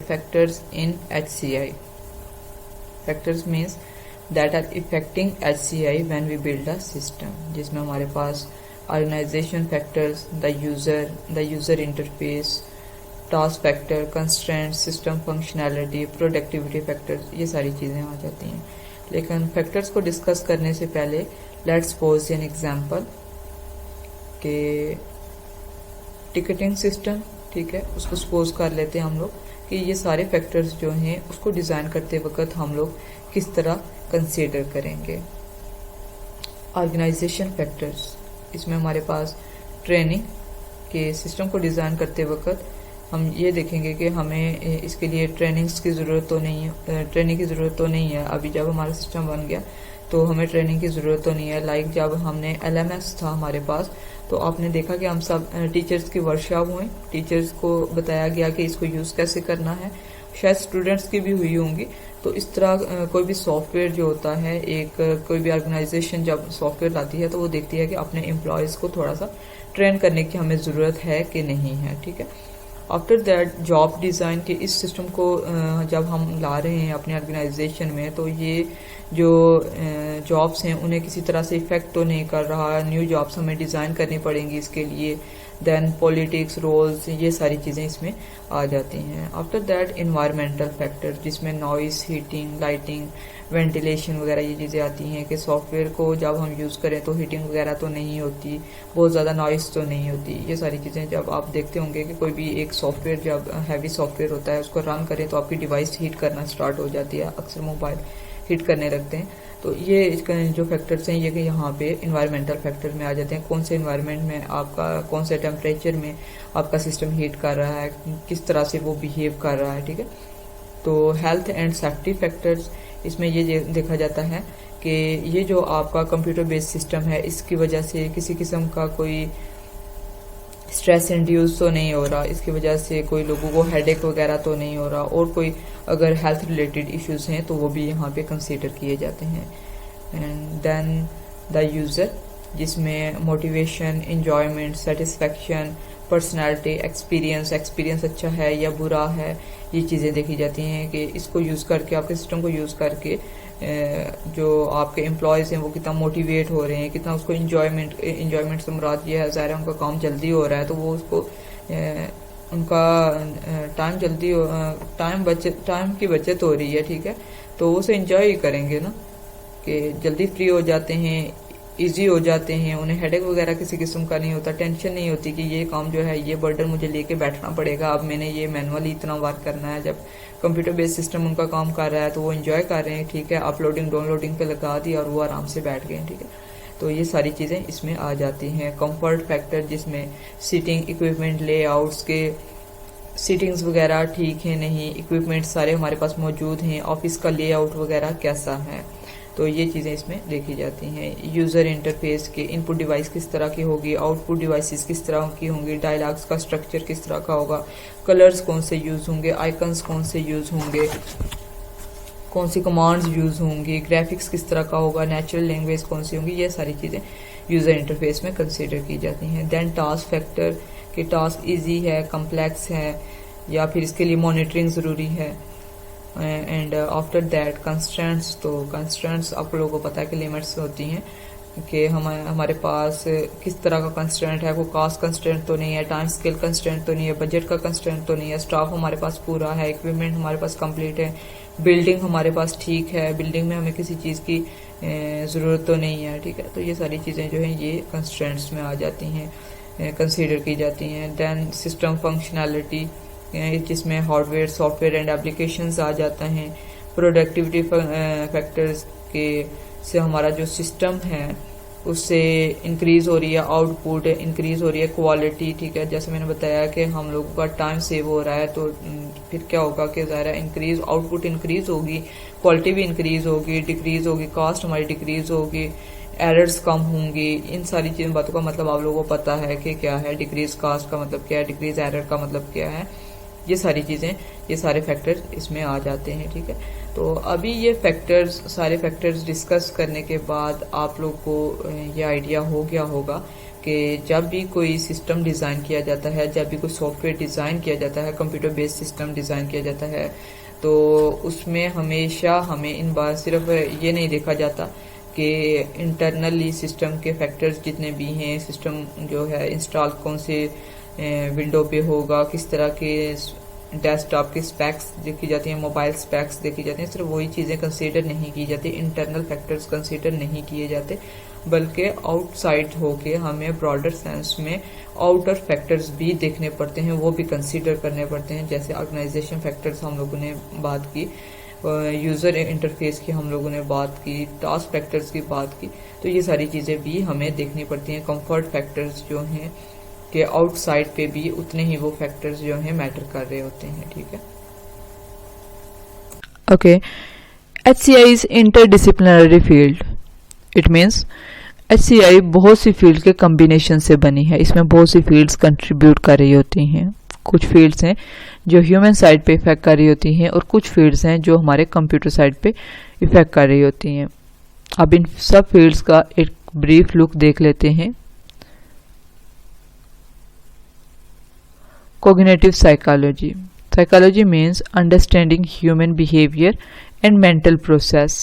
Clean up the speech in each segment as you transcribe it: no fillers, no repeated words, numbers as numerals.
factors in HCI. Factors means that are affecting HCI when we build a system, जिसमें हमारे पास organization factors, the user interface, task factor, constraint, system functionality, productivity factors, ये सारी चीज़ें आ जाती हैं। लेकिन फैक्टर्स को डिस्कस करने से पहले लेट्स सपोज एन एग्जांपल के टिकटिंग सिस्टम, ठीक है, उसको सपोज कर लेते हैं हम लोग कि ये सारे फैक्टर्स जो हैं उसको डिज़ाइन करते वक्त हम लोग किस तरह कंसीडर करेंगे। ऑर्गेनाइजेशन फैक्टर्स, इसमें हमारे पास ट्रेनिंग के सिस्टम को डिज़ाइन करते वक्त हम ये देखेंगे कि हमें इसके लिए ट्रेनिंग की ज़रूरत तो नहीं है। अभी जब हमारा सिस्टम बन गया तो हमें ट्रेनिंग की ज़रूरत तो नहीं है। लाइक जब हमने LMS था हमारे पास, तो आपने देखा कि हम सब टीचर्स की वर्कशॉप हुई, टीचर्स को बताया गया कि इसको यूज़ कैसे करना है, शायद स्टूडेंट्स की भी हुई होंगी। तो इस तरह कोई भी सॉफ्टवेयर जो होता है, कोई भी ऑर्गेनाइजेशन जब सॉफ्टवेयर लाती है तो वो देखती है कि अपने एम्प्लॉयज़ को थोड़ा सा ट्रेन करने की हमें ज़रूरत है कि नहीं है, ठीक है। आफ्टर दैट जॉब डिज़ाइन के इस सिस्टम को जब हम ला रहे हैं अपने ऑर्गेनाइजेशन में, तो ये जो जॉब्स हैं उन्हें किसी तरह से इफेक्ट तो नहीं कर रहा। न्यू जॉब्स हमें डिज़ाइन करनी पड़ेंगी इसके लिए। देन पॉलिटिक्स, रोल्स, ये सारी चीज़ें इसमें आ जाती हैं। आफ्टर दैट इन्वायरमेंटल फैक्टर, जिसमें नॉइस, हीटिंग, लाइटिंग, वेंटिलेशन वगैरह ये चीज़ें आती हैं कि सॉफ्टवेयर को जब हम यूज़ करें तो हीटिंग वगैरह तो नहीं होती, बहुत ज़्यादा नॉइस तो नहीं होती। ये सारी चीज़ें जब आप देखते होंगे कि कोई भी एक सॉफ्टवेयर जब हैवी सॉफ्टवेयर होता है उसको रन करें तो आपकी डिवाइस हीट करना स्टार्ट हो जाती है, अक्सर मोबाइल हीट करने लगते हैं। तो ये जो फैक्टर्स हैं ये कि यहाँ पे इन्वायरमेंटल फैक्टर में आ जाते हैं। कौन से इन्वायरमेंट में आपका, कौन से टेम्परेचर में आपका सिस्टम हीट कर रहा है, किस तरह से वो बिहेव कर रहा है, ठीक है। तो हेल्थ एंड सेफ्टी फैक्टर्स, इसमें ये देखा जाता है कि ये जो आपका कंप्यूटर बेस्ड सिस्टम है इसकी वजह से किसी किस्म का कोई स्ट्रेस इंड्यूस तो नहीं हो रहा, इसकी वजह से कोई लोगों को हेडेक वगैरह तो नहीं हो रहा, और कोई अगर हेल्थ रिलेटेड इश्यूज हैं तो वो भी यहाँ पे कंसीडर किए जाते हैं। एंड देन द यूज़र, जिसमें motivation, enjoyment, satisfaction, personality, experience अच्छा है या बुरा है, ये चीज़ें देखी जाती हैं कि इसको यूज़ करके, आपके सिस्टम को यूज़ करके जो आपके एम्प्लॉयज़ हैं वो कितना मोटिवेट हो रहे हैं, कितना उसको इंजॉयमेंट से मुराद ये है, ज़ाहिर है उनका काम जल्दी हो रहा है तो वो उसको उनका टाइम की बचत हो रही है, ठीक है। तो वो उसे इंजॉय ही करेंगे ना, कि जल्दी फ्री हो जाते हैं, इजी हो जाते हैं, उन्हें हेडेक वगैरह किसी किस्म का नहीं होता, टेंशन नहीं होती कि ये काम जो है ये बर्डन मुझे लेके बैठना पड़ेगा, अब मैंने ये मैनुअली इतना वर्क करना है। जब कंप्यूटर बेस्ड सिस्टम उनका काम कर रहा है तो वो एंजॉय कर रहे हैं, ठीक है। अपलोडिंग डाउनलोडिंग पे लगा दी और वो आराम से बैठ गए, ठीक है। तो ये सारी चीज़ें इसमें आ जाती हैं। कंफर्ट फैक्टर, जिसमें सीटिंग, इक्विपमेंट, लेआउट्स के सीटिंग्स वगैरह ठीक है नहीं, इक्विपमेंट सारे हमारे पास मौजूद हैं, ऑफिस का लेआउट वगैरह कैसा है, तो ये चीज़ें इसमें देखी जाती हैं। यूज़र इंटरफेस के इनपुट डिवाइस किस तरह की होगी, आउटपुट डिवाइसेस किस तरह की होंगी, डायलॉग्स का स्ट्रक्चर किस तरह का होगा, कलर्स कौन से यूज़ होंगे, आइकन्स कौन से यूज़ होंगे, कौन सी कमांड्स यूज़ होंगी, ग्राफिक्स किस तरह का होगा, नेचुरल लैंग्वेज कौन सी होंगी, ये सारी चीज़ें यूज़र इंटरफेस में कंसिडर की जाती हैं। देन टास्क फैक्टर, कि टास्क ईजी है, कम्प्लेक्स है, या फिर इसके लिए मॉनिटरिंग ज़रूरी है। एंड आफ्टर दैट कंस्ट्रेंट्स, तो कंस्ट्रेंट्स आप लोगों को पता है कि लिमिट्स होती हैं कि हमारे पास किस तरह का कंस्ट्रेंट है, वो कास्ट कंस्ट्रेंट तो नहीं है, टाइम स्केल कंस्ट्रेंट तो नहीं है, बजट का कंस्ट्रेंट तो नहीं है, स्टाफ हमारे पास पूरा है, इक्विपमेंट हमारे पास कंप्लीट है, बिल्डिंग हमारे पास ठीक है, बिल्डिंग में हमें किसी चीज़ की ज़रूरत तो नहीं है, ठीक है। तो ये सारी चीज़ें जो हैं ये कंस्ट्रेंट्स में आ जाती हैं, कंसीडर की जाती हैं। देन सिस्टम फंक्शनैलिटी, जिसमें हार्डवेयर, सॉफ्टवेयर एंड एप्लीकेशंस आ जाते हैं। प्रोडक्टिविटी फैक्टर्स के से हमारा जो सिस्टम है उससे इंक्रीज हो रही है, आउटपुट इंक्रीज हो रही है, क्वालिटी, ठीक है। जैसे मैंने बताया कि हम लोगों का टाइम सेव हो रहा है, तो फिर क्या होगा कि ज़ाहिर इंक्रीज, आउटपुट इंक्रीज होगी, क्वालिटी भी इंक्रीज होगी, डिक्रीज होगी, कॉस्ट हमारी डिक्रीज होगी, एरर्स कम होंगी। इन सारी चीज़ों बातों का मतलब आप लोगों को पता है कि क्या है, डिक्रीज कॉस्ट का मतलब क्या है, डिक्रीज एरर का मतलब क्या है, ये सारी चीज़ें, ये सारे फैक्टर्स इसमें आ जाते हैं, ठीक है। तो अभी ये फैक्टर्स, सारे फैक्टर्स डिस्कस करने के बाद आप लोग को ये आइडिया हो गया होगा कि जब भी कोई सिस्टम डिज़ाइन किया जाता है, जब भी कोई सॉफ्टवेयर डिज़ाइन किया जाता है, कंप्यूटर बेस्ड सिस्टम डिज़ाइन किया जाता है, तो उसमें हमेशा हमें इन बार सिर्फ ये नहीं देखा जाता कि इंटरनली सिस्टम के फैक्टर्स जितने भी हैं, सिस्टम जो है इंस्टॉल कौन से विंडो पे होगा, किस तरह के डेस्कटॉप की स्पेक्स देखी जाती हैं, मोबाइल स्पेक्स देखी जाती हैं, सिर्फ वही चीज़ें कंसीडर नहीं की जाती, इंटरनल फैक्टर्स कंसीडर नहीं किए जाते, बल्कि आउटसाइड होके हमें ब्रॉडर सेंस में आउटर फैक्टर्स भी देखने पड़ते हैं, वो भी कंसीडर करने पड़ते हैं। जैसे ऑर्गेनाइजेशन फैक्टर्स हम लोगों ने बात की, यूज़र इंटरफेस की हम लोगों ने बात की, टास्क फैक्टर्स की बात की, तो ये सारी चीज़ें भी हमें देखनी पड़ती हैं। कंफर्ट फैक्टर्स जो हैं कि आउटसाइड पे भी उतने ही वो फैक्टर्स जो हैं मैटर कर रहे होते हैं। ठीक है, okay. HCI is interdisciplinary field. It means HCI बहुत सी फील्ड के कॉम्बिनेशन से बनी है। इसमें बहुत सी फील्ड्स कंट्रीब्यूट कर रही होती हैं। कुछ फील्ड्स हैं जो ह्यूमन साइड पे इफेक्ट कर रही होती हैं और कुछ फील्ड्स हैं जो हमारे कंप्यूटर साइड पे इफेक्ट कर रही होती हैं। अब इन सब फील्ड्स का एक ब्रीफ लुक देख लेते हैं। Cognitive psychology. Psychology means understanding human behavior and mental process,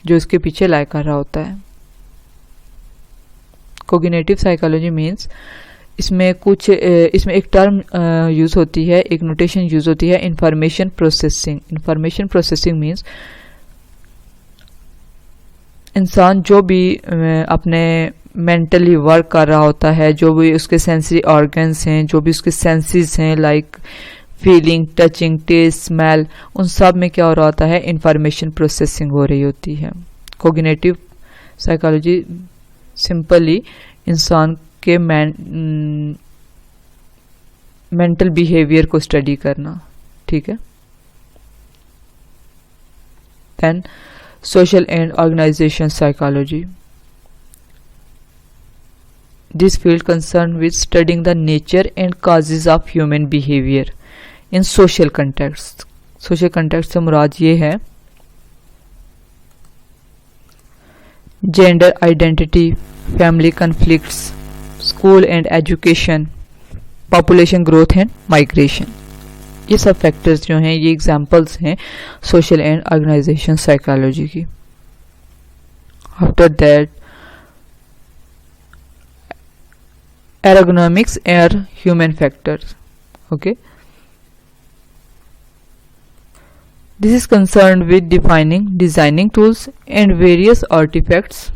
जो इसके पीछे लाई कर रहा होता है। Cognitive psychology means इसमें एक टर्म यूज होती है, एक नोटेशन यूज होती है, information processing. Information processing means इंसान जो भी अपने मेंटली वर्क कर रहा होता है, जो भी उसके सेंसरी ऑर्गन्स हैं, जो भी उसके सेंसेस हैं, like feeling, touching, taste, smell, उन सब में क्या हो रहा होता है, इंफॉर्मेशन प्रोसेसिंग हो रही होती है। कोग्निटिव साइकोलॉजी सिंपली इंसान के मेंटल बिहेवियर को स्टडी करना। ठीक है, then social and organization psychology. This field concerned with studying the nature and causes of human behavior in social context. Social context से मुराद ये है gender identity, family conflicts, school and education, population growth and migration. ये सब factors जो हैं ये examples हैं social and organization psychology की। After that ergonomics and human factors. Okay, this is concern with defining designing tools and various artifacts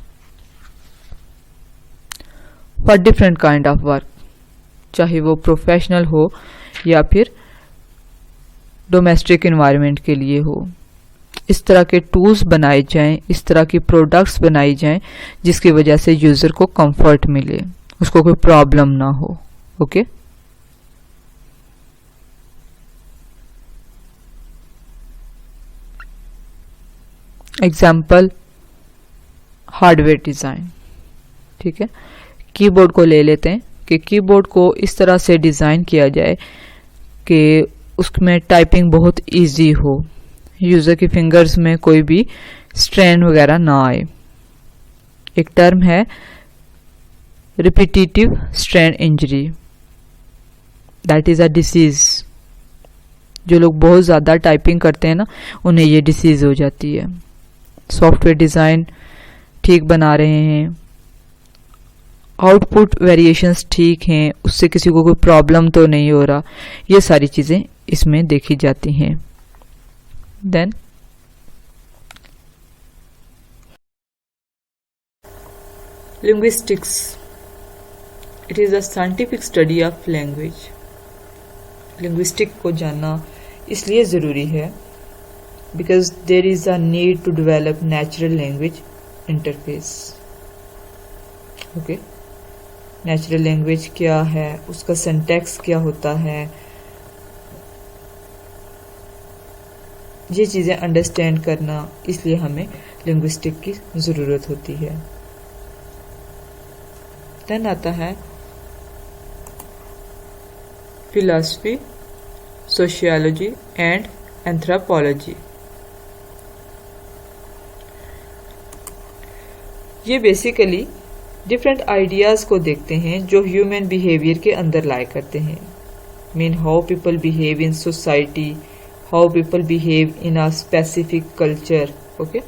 for different kind of work, चाहे वो professional हो या फिर डोमेस्टिक एनवायरनमेंट के लिए हो। इस तरह के टूल्स बनाए जाएं, इस तरह की प्रोडक्ट्स बनाई जाएं जिसकी वजह से यूजर को कंफर्ट मिले, उसको कोई प्रॉब्लम ना हो। Okay, example hardware design. ठीक है, कीबोर्ड को ले लेते हैं कि कीबोर्ड को इस तरह से डिजाइन किया जाए कि उसमें टाइपिंग बहुत इजी हो, यूजर की फिंगर्स में कोई भी स्ट्रेन वगैरह ना आए। एक टर्म है repetitive strain injury, that is a disease. जो लोग बहुत ज्यादा टाइपिंग करते हैं ना, उन्हें ये डिसीज हो जाती है। सॉफ्टवेयर डिजाइन ठीक बना रहे हैं, आउटपुट वेरिएशंस ठीक हैं, उससे किसी को कोई प्रॉब्लम तो नहीं हो रहा, ये सारी चीजें इसमें देखी जाती हैं। Then linguistics, it is a scientific study of language. Linguistic को जानना इसलिए ज़रूरी है because there is a need to develop natural language interface. Okay, natural language क्या है, उसका सिंटैक्स क्या होता है, ये चीज़ें अंडरस्टैंड करना, इसलिए हमें लिंग्विस्टिक की ज़रूरत होती है। देन आता है फिलॉसफी, सोशियोलॉजी एंड एंथ्रोपोलॉजी। ये बेसिकली डिफरेंट आइडियाज को देखते हैं जो ह्यूमन बिहेवियर के अंदर लाए करते हैं, mean how people behave in society, how people behave in a specific culture. Okay,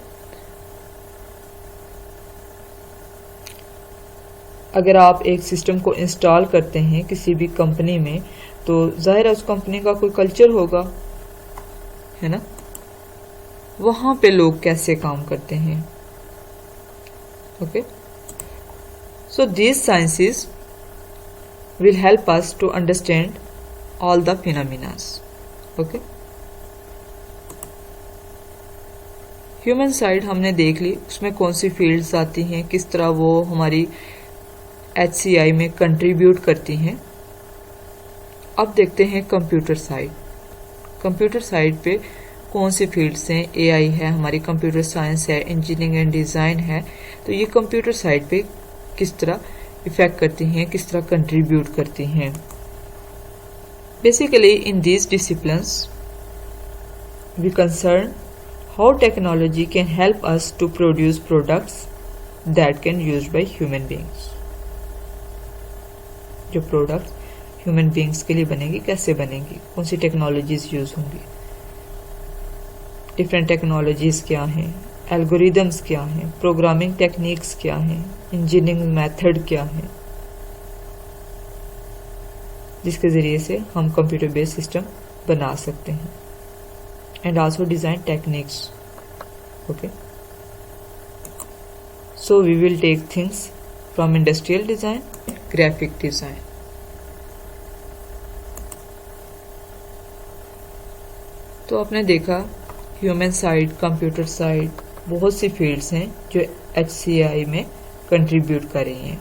अगर आप एक सिस्टम को इंस्टॉल करते हैं किसी भी कंपनी में, तो जाहिर है उस कंपनी का कोई कल्चर होगा, है ना, वहां पे लोग कैसे काम करते हैं। Okay, so these sciences will help us to understand all the phenomena. Okay, human side हमने देख ली, उसमें कौन सी फील्ड्स आती हैं, किस तरह वो हमारी HCI में कंट्रीब्यूट करती हैं। अब देखते हैं कंप्यूटर साइड। कंप्यूटर साइड पे कौन सी फील्ड्स हैं, AI है, हमारी कंप्यूटर साइंस है, इंजीनियरिंग एंड डिज़ाइन है, तो ये कंप्यूटर साइड पे किस तरह इफेक्ट करती हैं, किस तरह कंट्रीब्यूट करती हैं। Basically in these disciplines we concern how technology can help us to produce products that can use by human beings. जो प्रोडक्ट्स ह्यूमन बीइंग्स के लिए बनेंगी, कैसे बनेंगी, कौन सी टेक्नोलॉजीज यूज होंगी, डिफरेंट टेक्नोलॉजीज क्या हैं, एल्गोरिदम्स क्या हैं, प्रोग्रामिंग टेक्निक्स क्या हैं, इंजीनियरिंग मेथड क्या है, जिसके जरिए से हम कंप्यूटर बेस्ड सिस्टम बना सकते हैं, and also design techniques. Okay, so we will take things from industrial design, graphic design. तो आपने देखा ह्यूमन साइड, कंप्यूटर साइड, बहुत सी फील्ड्स हैं जो HCI में कंट्रीब्यूट कर रही हैं,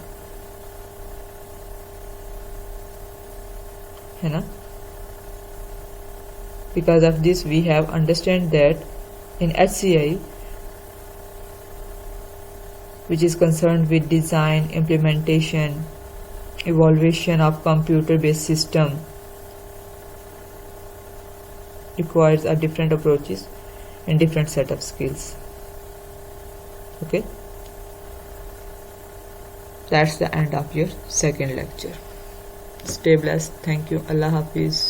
है ना। Because of this we have understand that in HCI which is concerned with design, implementation, evaluation of computer-based system requires a different approaches and different set of skills. Okay, that's the end of your second lecture. Stay blessed. Thank you. Allah Hafiz.